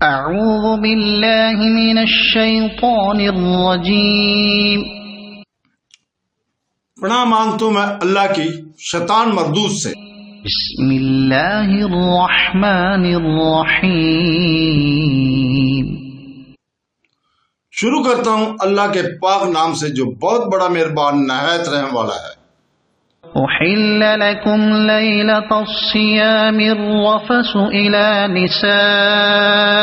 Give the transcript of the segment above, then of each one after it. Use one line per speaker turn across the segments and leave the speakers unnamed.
اعوذ باللہ من الشیطان الرجیم۔
پناہ مانگتا ہوں میں اللہ کی شیطان مردود سے۔
بسم اللہ الرحمن الرحیم۔
شروع کرتا ہوں اللہ کے پاک نام سے جو بہت بڑا مہربان نہایت رحم والا ہے۔
احل لکم لیلۃ الصیام الرفث الی نسائکم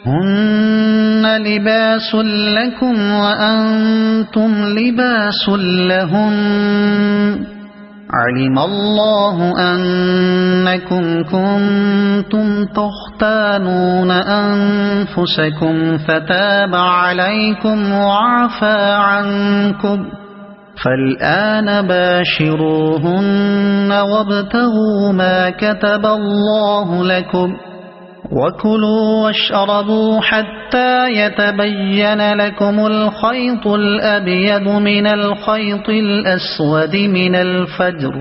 هن لباس لكم وأنتم لباس لهن علم الله أنكم كنتم تختانون أنفسكم فتاب عليكم وعفى عنكم فالآن باشروهن وابتغوا ما كتب الله لكم وَكُلُوا وَاشْرَبُوا حَتَّى يَتَبَيَّنَ لَكُمُ الْخَيْطُ الْأَبْيَضُ مِنَ الْخَيْطِ الْأَسْوَدِ مِنَ الْفَجْرِ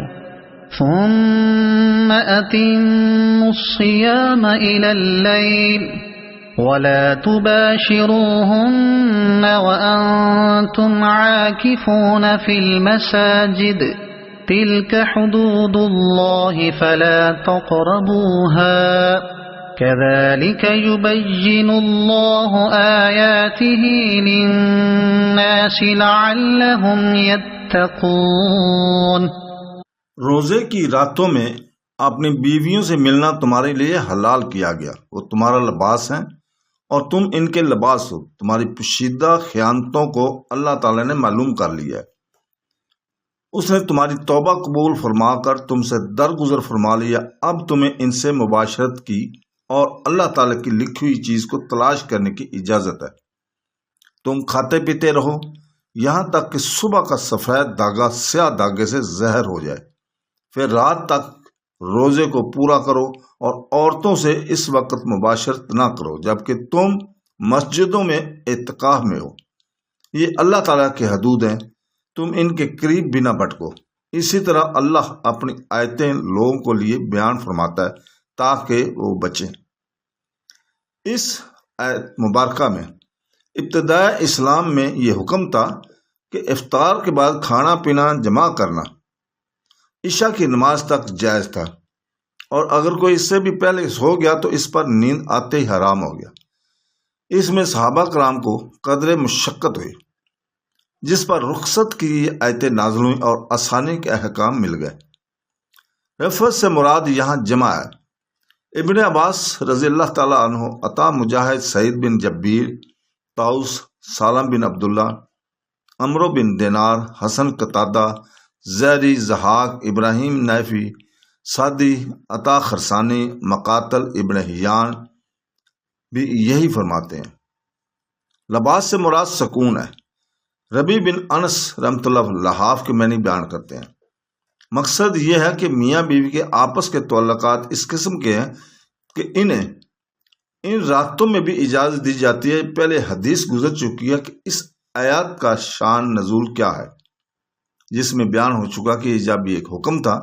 ثُمَّ أَتِمُّوا الصِّيَامَ إِلَى اللَّيْلِ وَلَا تُبَاشِرُوهُنَّ وَأَنْتُمْ عَاكِفُونَ فِي الْمَسَاجِدِ تِلْكَ حُدُودُ اللَّهِ فَلَا تَقْرَبُوهَا كَذَلِكَ يُبَيِّنُ اللَّهُ آيَاتِهِ لِلنَّاسِ لَعَلَّهُمْ يَتَّقُونَ۔
روزے کی راتوں میں اپنی بیویوں سے ملنا تمہارے لیے حلال کیا گیا، وہ تمہارا لباس ہیں اور تم ان کے لباس ہو۔ تمہاری پوشیدہ خیانتوں کو اللہ تعالی نے معلوم کر لیا ہے۔ اس نے تمہاری توبہ قبول فرما کر تم سے درگزر فرما لیا۔ اب تمہیں ان سے مباشرت کی اور اللہ تعالیٰ کی لکھی ہوئی چیز کو تلاش کرنے کی اجازت ہے۔ تم کھاتے پیتے رہو یہاں تک کہ صبح کا سفید دھاگا سیاہ دھاگے سے زہر ہو جائے، پھر رات تک روزے کو پورا کرو اور عورتوں سے اس وقت مباشرت نہ کرو جبکہ تم مسجدوں میں اعتکاف میں ہو۔ یہ اللہ تعالیٰ کی حدود ہیں، تم ان کے قریب بھی نہ بھٹکو۔ اسی طرح اللہ اپنی آیتیں لوگوں کو لیے بیان فرماتا ہے تاکہ وہ بچیں۔ اس آیت مبارکہ میں ابتداء اسلام میں یہ حکم تھا کہ افطار کے بعد کھانا پینا جمع کرنا عشاء کی نماز تک جائز تھا، اور اگر کوئی اس سے بھی پہلے سو گیا تو اس پر نیند آتے ہی حرام ہو گیا۔ اس میں صحابہ کرام کو قدر مشقت ہوئی جس پر رخصت کی آیتیں نازل ہوئیں اور آسانی کے احکام مل گئے۔ رفعت سے مراد یہاں جمع ہے۔ ابن عباس رضی اللہ تعالیٰ عنہ، عطا، مجاہد، سعید بن جبیر، طاؤس، سالم بن عبداللہ، عمرو بن دینار، حسن قتادہ، زہری، ضحاک، ابراہیم نافعی، سعدی، عطا خرسانی، مقاتل ابن حیان بھی یہی فرماتے ہیں۔ لباس سے مراد سکون ہے۔ ربی بن انس رحمۃ اللہ لحاف کے معنی بیان کرتے ہیں۔ مقصد یہ ہے کہ میاں بیوی کے آپس کے تعلقات اس قسم کے ہیں کہ انہیں ان راتوں میں بھی اجازت دی جاتی ہے۔ پہلے حدیث گزر چکی ہے کہ اس آیات کا شان نزول کیا ہے، جس میں بیان ہو چکا کہ جب یہ ایک حکم تھا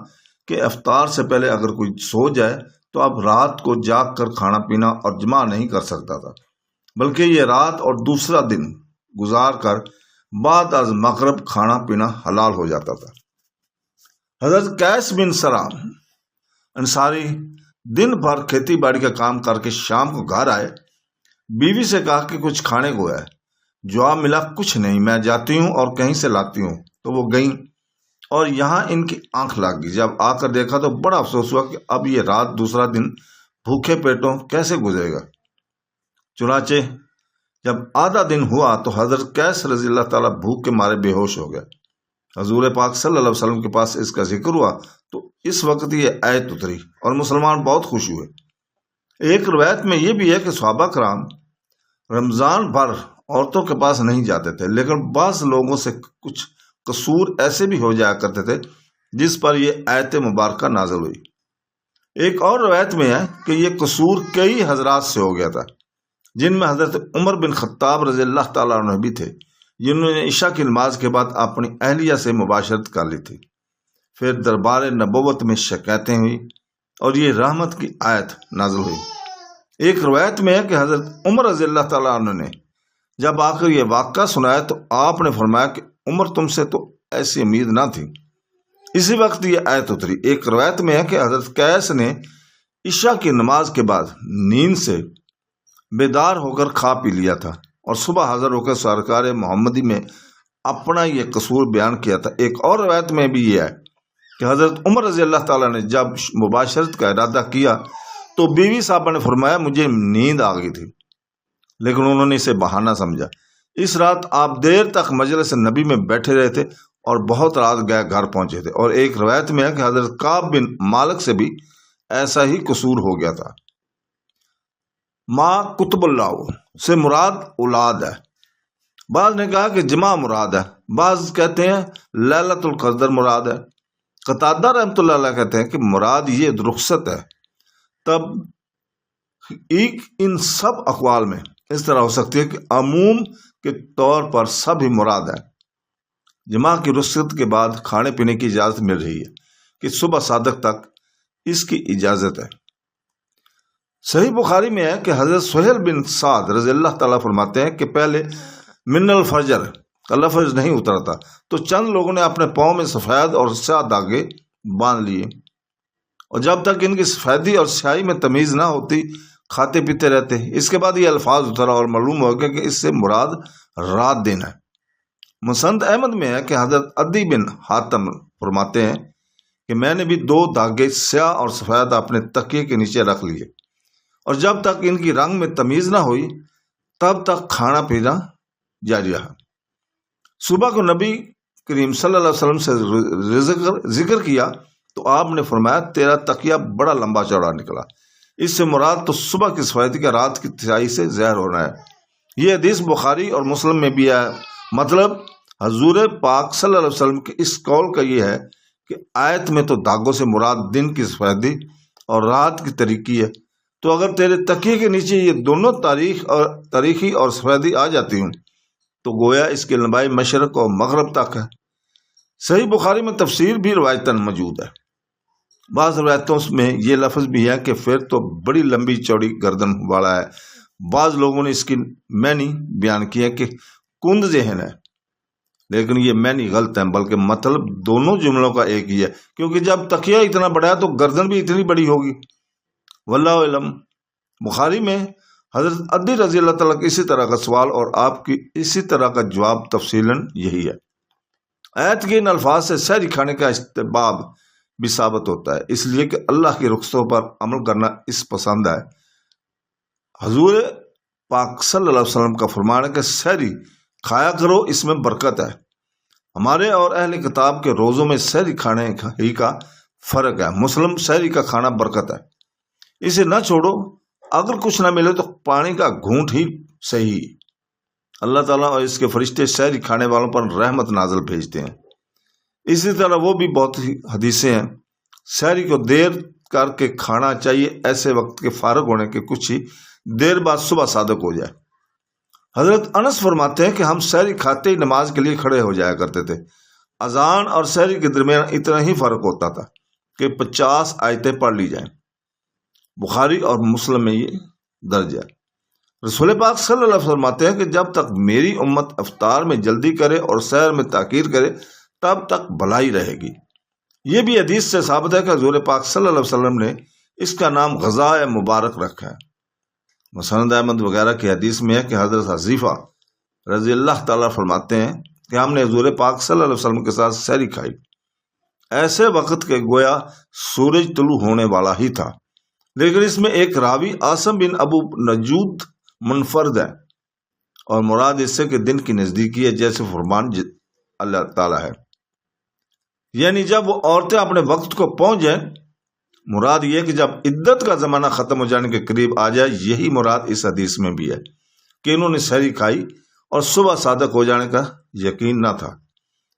کہ افطار سے پہلے اگر کوئی سو جائے تو اب رات کو جاگ کر کھانا پینا اور جمع نہیں کر سکتا تھا، بلکہ یہ رات اور دوسرا دن گزار کر بعد از مغرب کھانا پینا حلال ہو جاتا تھا۔ حضرت قیس بن سلام انصاری دن بھر کھیتی باڑی کا کام کر کے شام کو گھر آئے، بیوی سے کہا کہ کچھ کھانے کو ہے۔ جواب ملا کچھ نہیں، میں جاتی ہوں اور کہیں سے لاتی ہوں۔ تو وہ گئیں اور یہاں ان کی آنکھ لگ گئی۔ جب آ کر دیکھا تو بڑا افسوس ہوا کہ اب یہ رات دوسرا دن بھوکے پیٹوں کیسے گزرے گا۔ چنانچہ جب آدھا دن ہوا تو حضرت قیس رضی اللہ تعالیٰ بھوک کے مارے بے ہوش ہو گئے۔ حضور پاک صلی اللہ علیہ وسلم کے پاس اس کا ذکر ہوا تو اس وقت یہ آیت اتری اور مسلمان بہت خوش ہوئے۔ ایک روایت میں یہ بھی ہے کہ صحابہ کرام رمضان بھر عورتوں کے پاس نہیں جاتے تھے، لیکن بعض لوگوں سے کچھ قصور ایسے بھی ہو جایا کرتے تھے جس پر یہ آیت مبارکہ نازل ہوئی۔ ایک اور روایت میں ہے کہ یہ قصور کئی حضرات سے ہو گیا تھا، جن میں حضرت عمر بن خطاب رضی اللہ تعالیٰ عنہ بھی تھے، جنہوں نے عشاء کی نماز کے بعد اپنی اہلیہ سے مباشرت کر لی تھی۔ پھر دربار نبوت میں شکایتیں ہوئی اور یہ رحمت کی آیت نازل ہوئی۔ ایک روایت میں ہے کہ حضرت عمر رضی اللہ تعالیٰ عنہ نے جب آ کر یہ واقعہ سنایا تو آپ نے فرمایا کہ عمر تم سے تو ایسی امید نہ تھی۔ اسی وقت یہ آیت اتری۔ ایک روایت میں ہے کہ حضرت قیس نے عشاء کی نماز کے بعد نیند سے بیدار ہو کر کھا پی لیا تھا اور صبح حاضر ہو کر سرکار محمدی میں اپنا یہ قصور بیان کیا تھا۔ ایک اور روایت میں بھی یہ ہے کہ حضرت عمر رضی اللہ تعالیٰ نے جب مباشرت کا ارادہ کیا تو بیوی صاحبہ نے فرمایا مجھے نیند آ گئی تھی، لیکن انہوں نے اسے بہانہ سمجھا۔ اس رات آپ دیر تک مجلس نبی میں بیٹھے رہے تھے اور بہت رات گئے گھر پہنچے تھے۔ اور ایک روایت میں ہے کہ حضرت کعب بن مالک سے بھی ایسا ہی قصور ہو گیا تھا۔ ماں کتب اللہ سے مراد اولاد ہے، بعض نے کہا کہ جمع مراد ہے، بعض کہتے ہیں لیلۃ القدر مراد ہے۔ قتادہ رحمۃ اللہ علیہ کہتے ہیں کہ مراد یہ رخصت ہے۔ تب ایک ان سب اقوال میں اس طرح ہو سکتی ہے کہ عموم کے طور پر سب ہی مراد ہے۔ جمعہ کی رخصت کے بعد کھانے پینے کی اجازت مل رہی ہے کہ صبح صادق تک اس کی اجازت ہے۔ صحیح بخاری میں ہے کہ حضرت سہیل بن سعد رضی اللہ تعالیٰ فرماتے ہیں کہ پہلے من الفجر کا لفظ نہیں اترا تھا تو چند لوگوں نے اپنے پاؤں میں سفید اور سیاہ داغے باندھ لیے، اور جب تک ان کی سفیدی اور سیاہی میں تمیز نہ ہوتی کھاتے پیتے رہتے۔ اس کے بعد یہ الفاظ اترا اور معلوم ہو گیا کہ اس سے مراد رات دن ہے۔ مسند احمد میں ہے کہ حضرت عدی بن حاتم فرماتے ہیں کہ میں نے بھی 2 داغے سیاہ اور سفید اپنے تکیے کے نیچے رکھ لیے، اور جب تک ان کی رنگ میں تمیز نہ ہوئی تب تک کھانا پینا جاری رہا۔ صبح کو نبی کریم صلی اللہ علیہ وسلم سے ذکر کیا تو آپ نے فرمایا تیرا تکیہ بڑا لمبا چوڑا نکلا۔ اس سے مراد تو صبح کی سفیدی کا رات کی سیاہی سے ظاہر ہونا ہے۔ یہ حدیث بخاری اور مسلم میں بھی ہے۔ مطلب حضور پاک صلی اللہ علیہ وسلم کے اس قول کا یہ ہے کہ آیت میں تو داغوں سے مراد دن کی سفیدی اور رات کی تاریکی ہے، تو اگر تیرے تکیے کے نیچے یہ دونوں تاریخی اور سفیدی آ جاتی ہوں تو گویا اس کی لمبائی مشرق اور مغرب تک ہے۔ صحیح بخاری میں تفسیر بھی روایتاً موجود ہے۔ بعض روایتوں میں یہ لفظ بھی ہے کہ پھر تو بڑی لمبی چوڑی گردن والا ہے۔ بعض لوگوں نے اس کی معنی بیان کی ہے کہ کند ذہن ہے، لیکن یہ معنی غلط ہے، بلکہ مطلب دونوں جملوں کا ایک ہی ہے، کیونکہ جب تکیہ اتنا بڑا ہے تو گردن بھی اتنی بڑی ہوگی۔ واللہ علم۔ بخاری میں حضرت عدی رضی اللہ تعالیٰ کا اسی طرح کا سوال اور آپ کی اسی طرح کا جواب تفصیلاً یہی ہے۔ آیت کے ان الفاظ سے سحری کھانے کا استحباب بھی ثابت ہوتا ہے، اس لیے کہ اللہ کی رخصتوں پر عمل کرنا اس پسند ہے۔ حضور پاک صلی اللہ علیہ وسلم کا فرمان ہے کہ سحری کھایا کرو، اس میں برکت ہے۔ ہمارے اور اہل کتاب کے روزوں میں سحری کھانے ہی کا فرق ہے۔ مسلم سحری کا کھانا برکت ہے، اسے نہ چھوڑو، اگر کچھ نہ ملے تو پانی کا گھونٹ ہی صحیح۔ اللہ تعالیٰ اور اس کے فرشتے سحری کھانے والوں پر رحمت نازل بھیجتے ہیں۔ اسی طرح وہ بھی بہت ہی حدیثیں ہیں۔ سحری کو دیر کر کے کھانا چاہیے، ایسے وقت کے فارغ ہونے کے کچھ ہی دیر بعد صبح صادق ہو جائے۔ حضرت انس فرماتے ہیں کہ ہم سحری کھاتے ہی نماز کے لیے کھڑے ہو جایا کرتے تھے۔ اذان اور سحری کے درمیان اتنا ہی فرق ہوتا تھا کہ 50 آیتیں پڑھ لی جائیں۔ بخاری اور مسلم میں یہ درج ہے۔ رسول پاک صلی اللہ علیہ وسلم فرماتے ہیں کہ جب تک میری امت افطار میں جلدی کرے اور سحر میں تاخیر کرے تب تک بھلائی رہے گی۔ یہ بھی حدیث سے ثابت ہے کہ حضور پاک صلی اللہ علیہ وسلم نے اس کا نام غذائے مبارک رکھا ہے۔ مسند احمد وغیرہ کی حدیث میں ہے کہ حضرت حذیفہ رضی اللہ تعالیٰ فرماتے ہیں کہ ہم نے حضور پاک صلی اللہ علیہ وسلم کے ساتھ سحری کھائی، ایسے وقت کے گویا سورج طلوع ہونے والا ہی تھا، لیکن اس میں ایک راوی عاصم بن ابو نجود منفرد ہے، اور مراد اس سے کہ دن کی نزدیکی ہے، جیسے فرمان اللہ تعالیٰ ہے، یعنی جب وہ عورتیں اپنے وقت کو پہنچ جائیں۔ مراد یہ کہ جب عدت کا زمانہ ختم ہو جانے کے قریب آ جائے، یہی مراد اس حدیث میں بھی ہے کہ انہوں نے سحری کھائی اور صبح صادق ہو جانے کا یقین نہ تھا،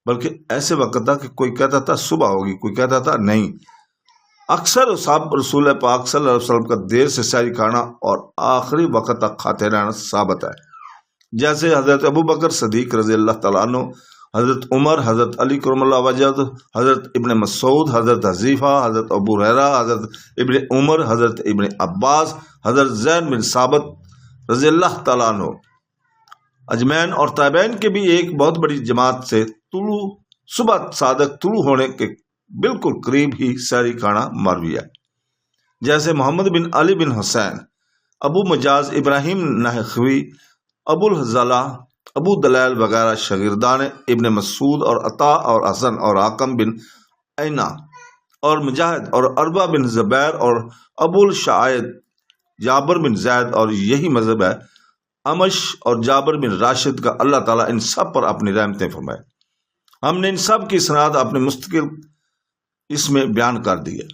بلکہ ایسے وقت تھا کہ کوئی کہتا تھا صبح ہوگی، کوئی کہتا تھا نہیں۔ اکثر اصحاب رسول پاک صلی اللہ علیہ وسلم کا دیر سے سحری کھانا اور آخری وقت تک کھاتے رہنا ثابت ہے، جیسے حضرت ابو بکر صدیق رضی اللہ تعالیٰ عنہ، حضرت عمر، حضرت علی کرم اللہ وجہ، حضرت ابن مسعود، حضرت حذیفہ، حضرت ابو ہریرہ، حضرت ابن عمر، حضرت ابن عباس، حضرت زید بن ثابت رضی اللہ تعالیٰ عنہ اجمین اور تابعین کے بھی ایک بہت بڑی جماعت سے صبح صادق طلوع ہونے کے بالکل قریب ہی سحری کھانا مروی ہے، جیسے محمد بن علی بن حسین، ابو مجاز ابراہیم نحوی، ابو الحضالہ، ابو دلیل وغیرہ شاگردان ابن مسعود اور عطا اور حسن اور حاکم بن عینا اور مجاہد اور اربا بن زبیر اور ابو الشعائد جابر بن زید، اور یہی مذہب ہے امش اور جابر بن راشد کا۔ اللہ تعالیٰ ان سب پر اپنی رحمتیں فرمائے۔ ہم نے ان سب کی اسناد اپنے مستقل اس میں بیان کر دی ہے۔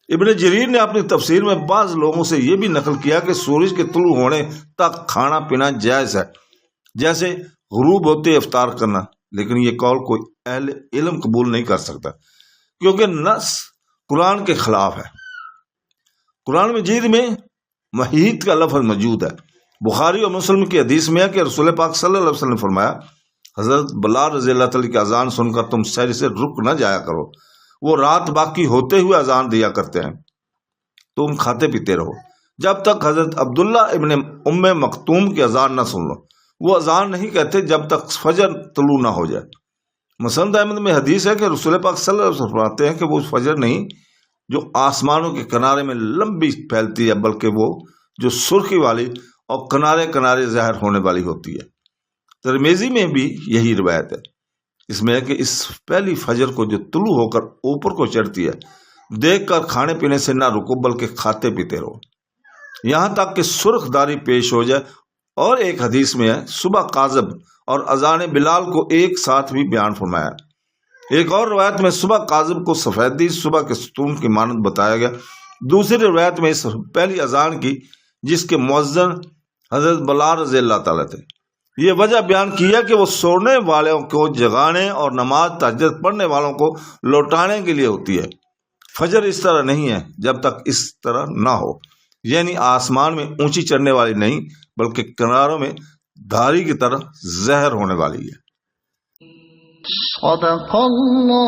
ابن جریر نے اپنی تفسیر میں بعض لوگوں سے یہ بھی نقل کیا کہ سورج کے طلوع ہونے تک کھانا پینا جائز ہے، جیسے غروب ہوتے افطار کرنا، لیکن یہ قول کوئی اہل علم قبول نہیں کر سکتا کیونکہ نص قرآن کے خلاف ہے۔ قرآن مجید میں محیط کا لفظ موجود ہے۔ بخاری اور مسلم کی حدیث میں ہے کہ رسول پاک صلی اللہ علیہ وسلم نے فرمایا، حضرت بلال رضی اللہ تعالیٰ کی اذان سن کر تم سحر سے رک نہ جایا کرو، وہ رات باقی ہوتے ہوئے اذان دیا کرتے ہیں، تم کھاتے پیتے رہو جب تک حضرت عبداللہ ابن ام مکتوم کی اذان نہ سن لو، وہ اذان نہیں کہتے جب تک فجر طلوع نہ ہو جائے۔ مسند احمد میں حدیث ہے کہ رسول پاک صلی اللہ علیہ وسلم فرماتے ہیں کہ وہ فجر نہیں جو آسمانوں کے کنارے میں لمبی پھیلتی ہے، بلکہ وہ جو سرخی والی اور کنارے کنارے ظاہر ہونے والی ہوتی ہے۔ ترمذی میں بھی یہی روایت ہے۔ اس میں ہے کہ اس پہلی فجر کو جو طلوع ہو کر اوپر کو چڑھتی ہے، دیکھ کر کھانے پینے سے نہ رکو بلکہ کھاتے پیتے رہو یہاں تک کہ سرخ داری پیش ہو جائے۔ اور ایک حدیث میں ہے صبح کاذب اور اذان بلال کو ایک ساتھ بھی بیان فرمایا۔ ایک اور روایت میں صبح کاذب کو سفیدی صبح کے ستون کی مانند بتایا گیا۔ دوسری روایت میں اس پہلی اذان کی جس کے مؤذن حضرت بلال رضی اللہ تعالیٰ تھے، یہ وجہ بیان کیا کہ وہ سونے والوں کو جگانے اور نماز تہجد پڑھنے والوں کو لوٹانے کے لیے ہوتی ہے۔ فجر اس طرح نہیں ہے جب تک اس طرح نہ ہو، یعنی آسمان میں اونچی چڑھنے والی نہیں بلکہ کناروں میں دھاری کی طرح زہر ہونے والی ہے۔
صدق اللہ